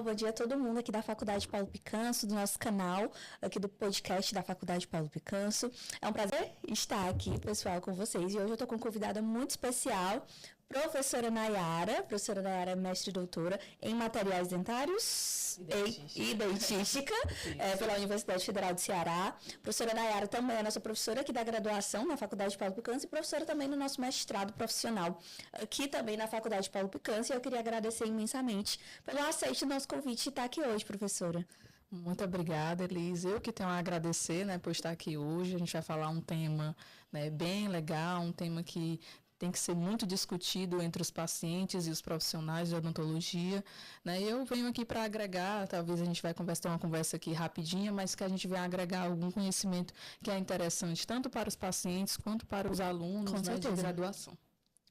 pessoal, bom dia a todo mundo aqui da Faculdade Paulo Picanso, do nosso canal, aqui do podcast da Faculdade Paulo Picanso. É um prazer estar aqui, pessoal, com vocês. E hoje eu estou com uma convidada muito especial, professora Nayara é mestre e doutora em materiais dentários e dentística pela Universidade Federal do Ceará. Professora Nayara também é nossa professora aqui da graduação na Faculdade Paulo Picanso e professora também no nosso mestrado profissional aqui também na Faculdade Paulo Picanso. E eu queria agradecer imensamente pelo aceite do nosso convite de estar aqui hoje, professora. Muito obrigada, Elis. Eu que tenho a agradecer, por estar aqui hoje. A gente vai falar um tema, bem legal, um tema que tem que ser muito discutido entre os pacientes e os profissionais de odontologia. Eu venho aqui para agregar, talvez a gente vai ter uma conversa aqui rapidinha, mas que a gente vai agregar algum conhecimento que é interessante tanto para os pacientes quanto para os alunos de graduação.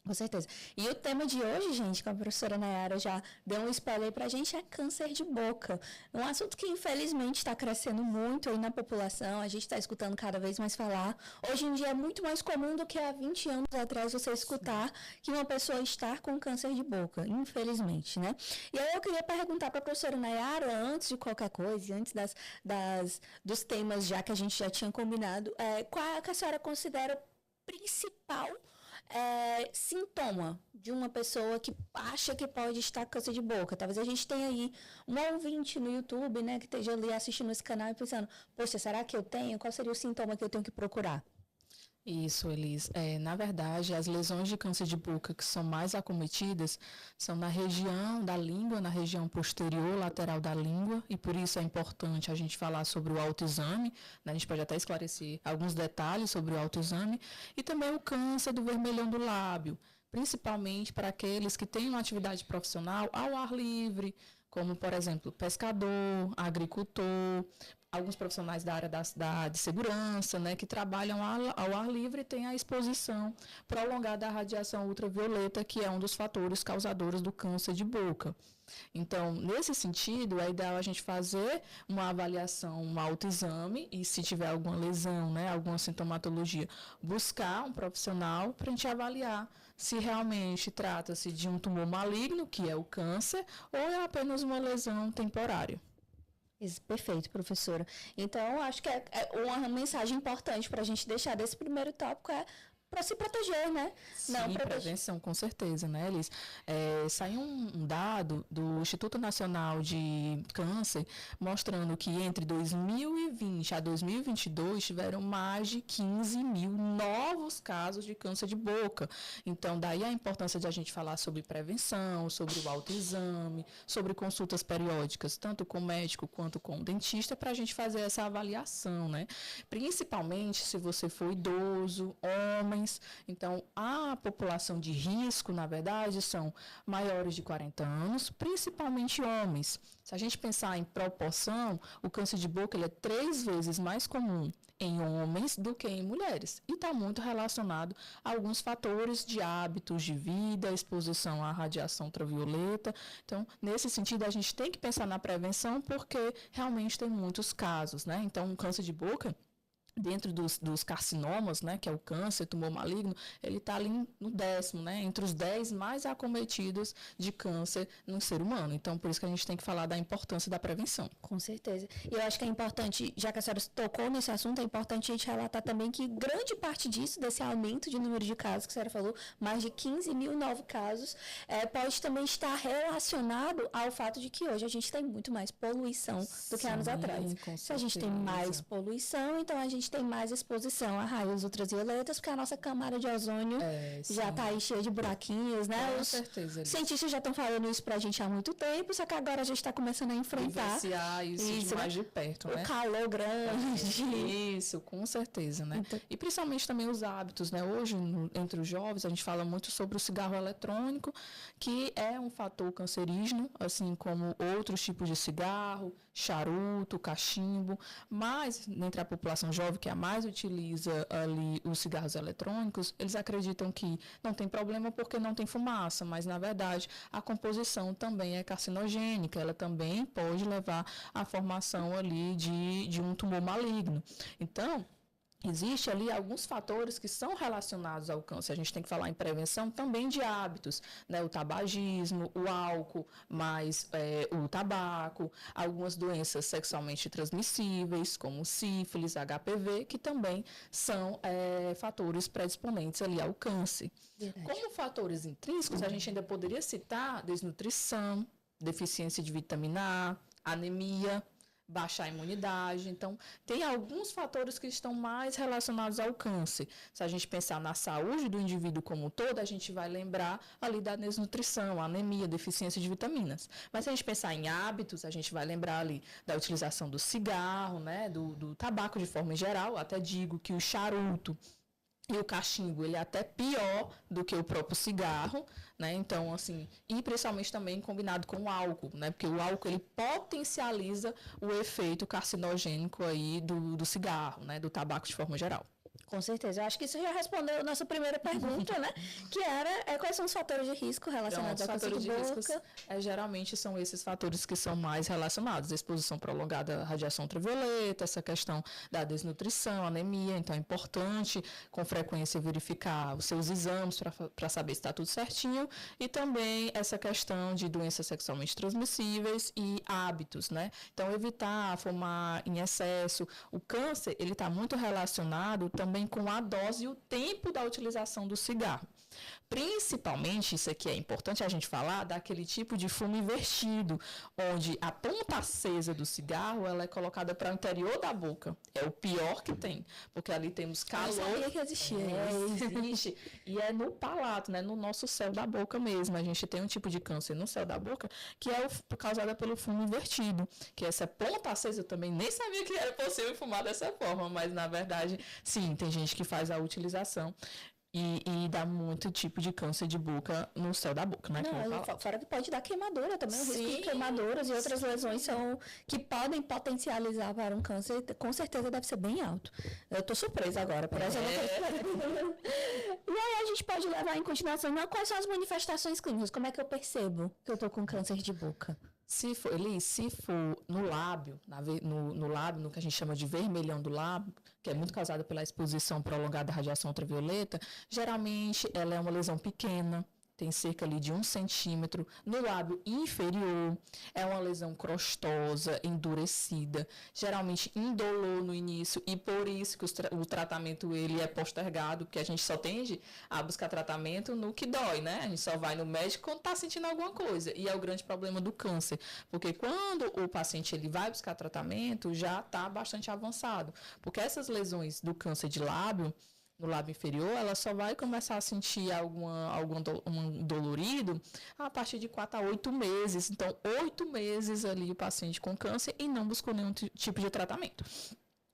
Com certeza. E o tema de hoje, gente, como a professora Nayara já deu um spoiler pra gente, é câncer de boca. Um assunto que, infelizmente, está crescendo muito aí na população. A gente está escutando cada vez mais falar. Hoje em dia é muito mais comum do que há 20 anos atrás você escutar que uma pessoa está com câncer de boca, infelizmente, né? E aí eu queria perguntar para a professora Nayara, antes de qualquer coisa, antes dos temas já que a gente já tinha combinado, qual é que a senhora considera o principal sintoma de uma pessoa que acha que pode estar com câncer de boca? Talvez a gente tenha aí um ouvinte no YouTube, que esteja ali assistindo esse canal e pensando, poxa, será que eu tenho? Qual seria o sintoma que eu tenho que procurar? Isso, Elis. Na verdade, as lesões de câncer de boca que são mais acometidas são na região da língua, na região posterior, lateral da língua, e por isso é importante a gente falar sobre o autoexame, A gente pode até esclarecer alguns detalhes sobre o autoexame, e também o câncer do vermelhão do lábio, principalmente para aqueles que têm uma atividade profissional ao ar livre, como, por exemplo, pescador, agricultor, alguns profissionais da área de segurança, que trabalham ao ar livre e têm a exposição prolongada à radiação ultravioleta, que é um dos fatores causadores do câncer de boca. Então, nesse sentido, é ideal a gente fazer uma avaliação, um autoexame, e se tiver alguma lesão, alguma sintomatologia, buscar um profissional para a gente avaliar se realmente trata-se de um tumor maligno, que é o câncer, ou é apenas uma lesão temporária. Perfeito, professora. Então, acho que uma mensagem importante para a gente deixar desse primeiro tópico para se proteger, Sim, prevenção, com certeza, Elis? Saiu um dado do Instituto Nacional de Câncer mostrando que entre 2020 a 2022 tiveram mais de 15 mil novos casos de câncer de boca. Então, daí a importância de a gente falar sobre prevenção, sobre o autoexame, sobre consultas periódicas, tanto com o médico quanto com o dentista, para a gente fazer essa avaliação, Principalmente se você for idoso, homem. Então, a população de risco, na verdade, são maiores de 40 anos, principalmente homens. Se a gente pensar em proporção, o câncer de boca ele é 3 vezes mais comum em homens do que em mulheres. E está muito relacionado a alguns fatores de hábitos de vida, exposição à radiação ultravioleta. Então, nesse sentido, a gente tem que pensar na prevenção, porque realmente tem muitos casos, Então, o câncer de boca, dentro dos carcinomas, que é o câncer, tumor maligno, ele está ali no 10º, entre os 10 mais acometidos de câncer no ser humano. Então, por isso que a gente tem que falar da importância da prevenção. Com certeza. E eu acho que é importante, já que a senhora tocou nesse assunto, é importante a gente relatar também que grande parte disso, desse aumento de número de casos que a senhora falou, mais de 15 mil novos casos, pode também estar relacionado ao fato de que hoje a gente tem muito mais poluição do que anos atrás. Se a gente tem mais poluição, então a gente tem mais exposição a raios ultravioletas, porque a nossa camada de ozônio já está aí cheia de buraquinhos, Com certeza. Os cientistas já estão falando isso para a gente há muito tempo, só que agora a gente está começando a enfrentar isso mais de perto, o calor grande. Isso, com certeza, Então, e principalmente também os hábitos, Hoje, entre os jovens, a gente fala muito sobre o cigarro eletrônico, que é um fator cancerígeno, assim como outros tipos de cigarro, charuto, cachimbo, mas entre a população jovem, que a mais utiliza ali os cigarros eletrônicos, eles acreditam que não tem problema porque não tem fumaça, mas na verdade a composição também é carcinogênica, ela também pode levar à formação ali de um tumor maligno. Então, Existem ali alguns fatores que são relacionados ao câncer. A gente tem que falar em prevenção também de hábitos, né? O tabagismo, o álcool, mais o tabaco, algumas doenças sexualmente transmissíveis, como sífilis, HPV, que também são fatores predisponentes ali ao câncer. Verdade. Como fatores intrínsecos, a gente ainda poderia citar desnutrição, deficiência de vitamina A, anemia, baixar a imunidade. Então, tem alguns fatores que estão mais relacionados ao câncer. Se a gente pensar na saúde do indivíduo como um todo, a gente vai lembrar ali da desnutrição, anemia, deficiência de vitaminas. Mas se a gente pensar em hábitos, a gente vai lembrar ali da utilização do cigarro, né, do tabaco de forma geral. Até digo que o charuto e o cachimbo, ele é até pior do que o próprio cigarro, né? Então, assim, e principalmente também combinado com o álcool, né? Porque o álcool, ele potencializa o efeito carcinogênico aí do cigarro, né? Do tabaco de forma geral. Com certeza. Eu acho que isso já respondeu a nossa primeira pergunta, né? Que era quais são os fatores de risco relacionados ao câncer de boca? Geralmente são esses fatores que são mais relacionados. A exposição prolongada à radiação ultravioleta, essa questão da desnutrição, anemia. Então, é importante, com frequência, verificar os seus exames para saber se está tudo certinho. E também essa questão de doenças sexualmente transmissíveis e hábitos, né? Então, evitar fumar em excesso. O câncer, ele está muito relacionado também com a dose e o tempo da utilização do cigarro. Principalmente, isso aqui é importante a gente falar, daquele tipo de fumo invertido, onde a ponta acesa do cigarro ela é colocada para o interior da boca. É o pior que tem, porque ali temos calor. Eu sabia que existia. Existe. E é no palato, né, no nosso céu da boca mesmo. A gente tem um tipo de câncer no céu da boca que é causada pelo fumo invertido, que essa ponta acesa eu também nem sabia que era possível fumar dessa forma, mas na verdade, sim, tem gente que faz a utilização. E dá muito tipo de câncer de boca no céu da boca, né? Não, fora que pode dar queimadura também, o risco de queimaduras e outras lesões que podem potencializar para um câncer, com certeza deve ser bem alto. Eu tô surpresa agora, por exemplo. E aí a gente pode levar em continuação, quais são as manifestações clínicas? Como é que eu percebo que eu tô com câncer de boca? Se for no lábio, no lábio, no que a gente chama de vermelhão do lábio, que é muito causada pela exposição prolongada à radiação ultravioleta, geralmente ela é uma lesão pequena, tem cerca ali de 1 centímetro, no lábio inferior, é uma lesão crostosa, endurecida, geralmente indolor no início, e por isso que o tratamento ele é postergado, porque a gente só tende a buscar tratamento no que dói, né? A gente só vai no médico quando está sentindo alguma coisa, e é o grande problema do câncer, porque quando o paciente ele vai buscar tratamento, já está bastante avançado, porque essas lesões do câncer de lábio, no lábio inferior, ela só vai começar a sentir algum dolorido a partir de 4 a 8 meses. Então, 8 meses ali o paciente com câncer e não buscou nenhum tipo de tratamento.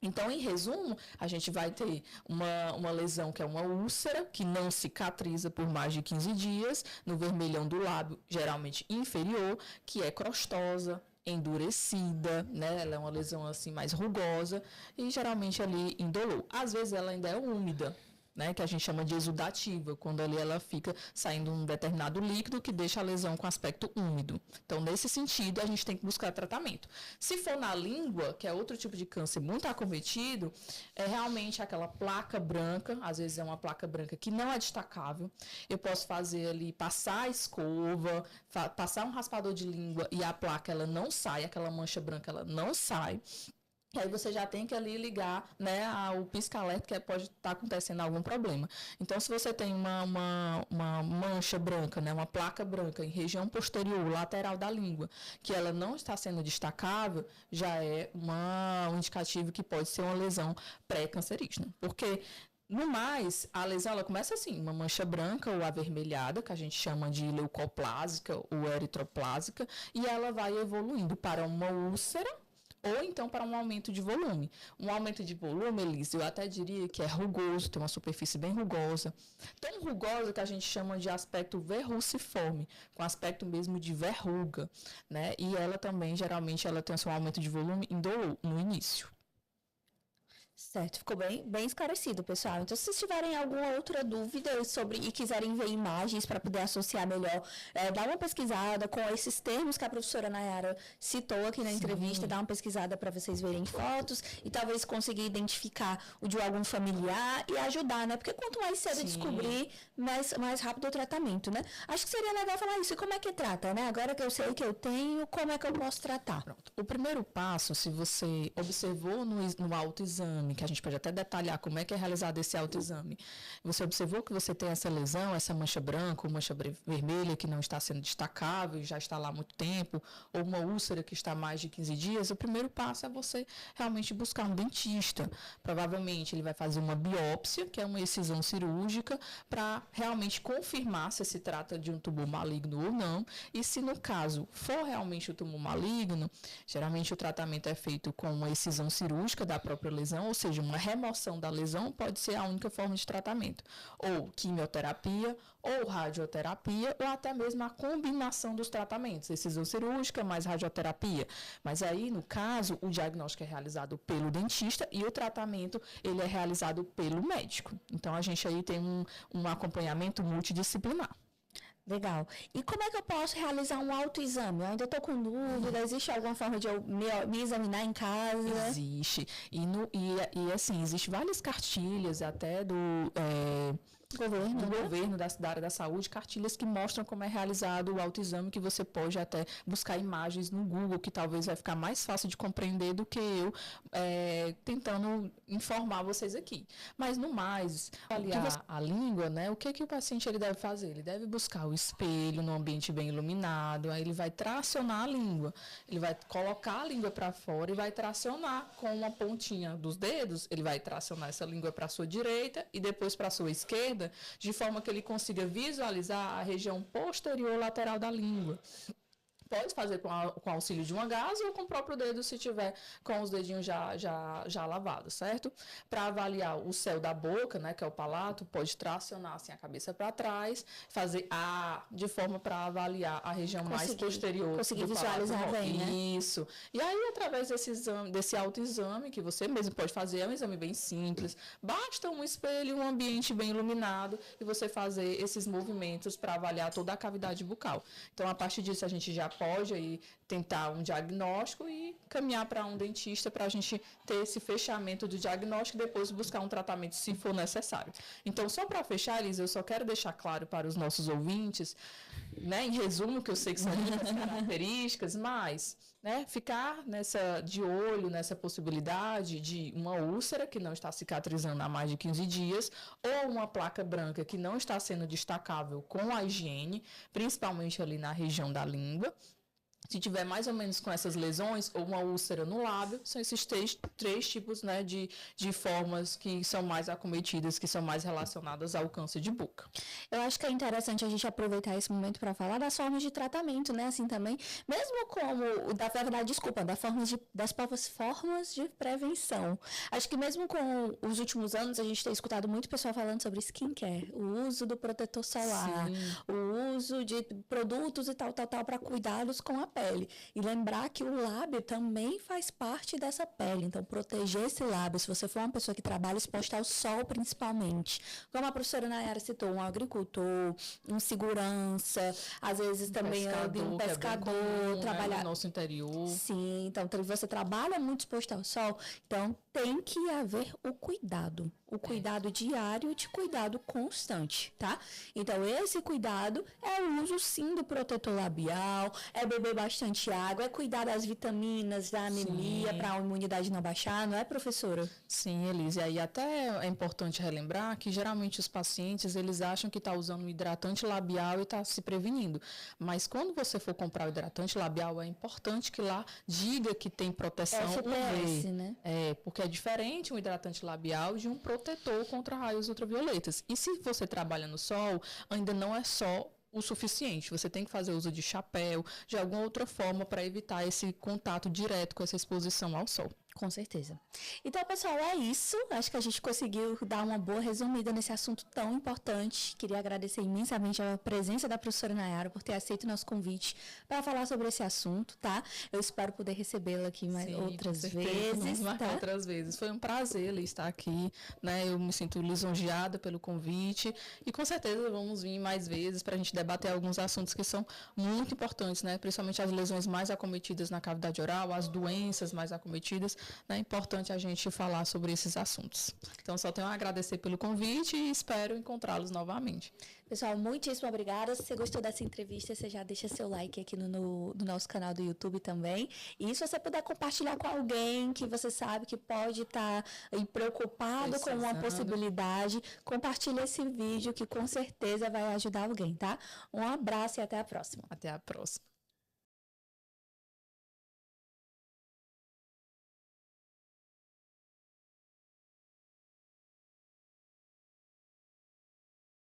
Então, em resumo, a gente vai ter uma lesão que é uma úlcera, que não cicatriza por mais de 15 dias, no vermelhão do lábio, geralmente inferior, que é crostosa, endurecida, né? Ela é uma lesão assim mais rugosa e geralmente ali indolor. Às vezes ela ainda é úmida, né? Que a gente chama de exudativa, quando ali ela fica saindo um determinado líquido que deixa a lesão com aspecto úmido. Então, nesse sentido, a gente tem que buscar tratamento. Se for na língua, que é outro tipo de câncer muito acometido, é realmente aquela placa branca, às vezes é uma placa branca que não é destacável. Eu posso fazer ali, passar a escova, passar um raspador de língua e a placa ela não sai, aquela mancha branca ela não sai. Aí você já tem que ali ligar, né, ao pisca-alerta que pode estar acontecendo algum problema. Então, se você tem uma mancha branca, né, uma placa branca em região posterior, lateral da língua, que ela não está sendo destacável, já é um indicativo que pode ser uma lesão pré-cancerígena. Porque, no mais, a lesão ela começa assim, uma mancha branca ou avermelhada, que a gente chama de leucoplásica ou eritroplásica, e ela vai evoluindo para uma úlcera, ou então para um aumento de volume. Um aumento de volume, Elise, eu até diria que é rugoso, tem uma superfície bem rugosa. Tão rugosa que a gente chama de aspecto verruciforme, com aspecto mesmo de verruga, né? E ela também, geralmente, ela tem um aumento de volume indolor no início. Certo, ficou bem esclarecido, pessoal. Então, se vocês tiverem alguma outra dúvida sobre e quiserem ver imagens para poder associar melhor, dá uma pesquisada com esses termos que a professora Nayara citou aqui na entrevista, dá uma pesquisada para vocês verem fotos e talvez conseguir identificar o de algum familiar e ajudar, né? Porque quanto mais cedo descobrir, mais rápido o tratamento, né? Acho que seria legal falar isso. E como é que trata, né? Agora que eu sei que eu tenho, como é que eu posso tratar? Pronto. O primeiro passo, se você observou no autoexame, que a gente pode até detalhar como é que é realizado esse autoexame, você observou que você tem essa lesão, essa mancha branca ou mancha vermelha que não está sendo destacável e já está lá há muito tempo, ou uma úlcera que está há mais de 15 dias, o primeiro passo é você realmente buscar um dentista. Provavelmente ele vai fazer uma biópsia, que é uma excisão cirúrgica, para realmente confirmar se se trata de um tumor maligno ou não, e se no caso for realmente o tumor maligno, geralmente o tratamento é feito com uma excisão cirúrgica da própria lesão, ou seja, uma remoção da lesão pode ser a única forma de tratamento. Ou quimioterapia, ou radioterapia, ou até mesmo a combinação dos tratamentos, excisão cirúrgica mais radioterapia. Mas aí, no caso, o diagnóstico é realizado pelo dentista e o tratamento ele é realizado pelo médico. Então, a gente aí tem um acompanhamento multidisciplinar. Legal. E como é que eu posso realizar um autoexame? Eu ainda estou com dúvida, existe alguma forma de eu me examinar em casa? Existe. E assim, existem várias cartilhas até do governo da área da saúde, cartilhas que mostram como é realizado o autoexame, que você pode até buscar imagens no Google, que talvez vai ficar mais fácil de compreender do que eu tentando informar vocês aqui. Mas no mais, avaliar a língua, né? O que o paciente ele deve fazer? Ele deve buscar o espelho num ambiente bem iluminado, aí ele vai tracionar a língua, ele vai colocar a língua para fora e vai tracionar com uma pontinha dos dedos, ele vai tracionar essa língua para a sua direita e depois para a sua esquerda, de forma que ele consiga visualizar a região posterior lateral da língua. Pode fazer com auxílio de uma gaze ou com o próprio dedo, se tiver com os dedinhos já lavados, certo? Para avaliar o céu da boca, né, que é o palato, pode tracionar assim a cabeça para trás, fazer de forma para avaliar a região mais posterior. Conseguir visualizar bem, né? Isso. E aí, através desse autoexame, que você mesmo pode fazer, é um exame bem simples, basta um espelho, um ambiente bem iluminado e você fazer esses movimentos para avaliar toda a cavidade bucal. Então, a partir disso, a gente já pode aí tentar um diagnóstico e caminhar para um dentista para a gente ter esse fechamento do diagnóstico e depois buscar um tratamento se for necessário. Então, só para fechar, Elisa, eu só quero deixar claro para os nossos ouvintes, né, em resumo, que eu sei que são muitas características, mas ficar de olho nessa possibilidade de uma úlcera que não está cicatrizando há mais de 15 dias ou uma placa branca que não está sendo destacável com a higiene, principalmente ali na região da língua. Se tiver mais ou menos com essas lesões ou uma úlcera no lábio, são esses três tipos, né, de formas que são mais acometidas, que são mais relacionadas ao câncer de boca. Eu acho que é interessante a gente aproveitar esse momento para falar das formas de tratamento, né, assim também, mesmo como, das formas de prevenção. Acho que mesmo com os últimos anos, a gente tem escutado muito pessoal falando sobre skincare, o uso do protetor solar, o uso de produtos e tal, para cuidados com a pele. E lembrar que o lábio também faz parte dessa pele. Então, proteger esse lábio, se você for uma pessoa que trabalha exposta ao sol, principalmente. Como a professora Nayara citou, um agricultor, um segurança, às vezes também um pescador, trabalhar no nosso interior. Sim, então você trabalha muito exposto ao sol, então tem que haver o cuidado. O cuidado diário de cuidado constante, tá? Então, esse cuidado é o uso, sim, do protetor labial, é beber bastante água, é cuidar das vitaminas, da anemia, para a imunidade não baixar, não é, professora? Sim, Elise. E aí até é importante relembrar que, geralmente, os pacientes, eles acham que está usando um hidratante labial e está se prevenindo. Mas, quando você for comprar o hidratante labial, é importante que lá diga que tem proteção UV, né? Porque é diferente um hidratante labial de um protetor contra raios ultravioletas. E se você trabalha no sol, ainda não é só o suficiente. Você tem que fazer uso de chapéu, de alguma outra forma para evitar esse contato direto com essa exposição ao sol. Com certeza. Então, pessoal, é isso. Acho que a gente conseguiu dar uma boa resumida nesse assunto tão importante. Queria agradecer imensamente a presença da professora Nayara por ter aceito o nosso convite para falar sobre esse assunto, tá? Eu espero poder recebê-la aqui outras vezes. Vamos marcar tá? outras vezes. Foi um prazer estar aqui, né? Eu me sinto lisonjeada pelo convite e com certeza vamos vir mais vezes para a gente debater alguns assuntos que são muito importantes, né? Principalmente as lesões mais acometidas na cavidade oral, as doenças mais acometidas. É importante a gente falar sobre esses assuntos. Então, só tenho a agradecer pelo convite e espero encontrá-los novamente. Pessoal, muitíssimo obrigada. Se você gostou dessa entrevista, você já deixa seu like aqui no nosso canal do YouTube também. E se você puder compartilhar com alguém que você sabe que pode estar preocupado com uma possibilidade, compartilhe esse vídeo que com certeza vai ajudar alguém, tá? Um abraço e até a próxima. Até a próxima.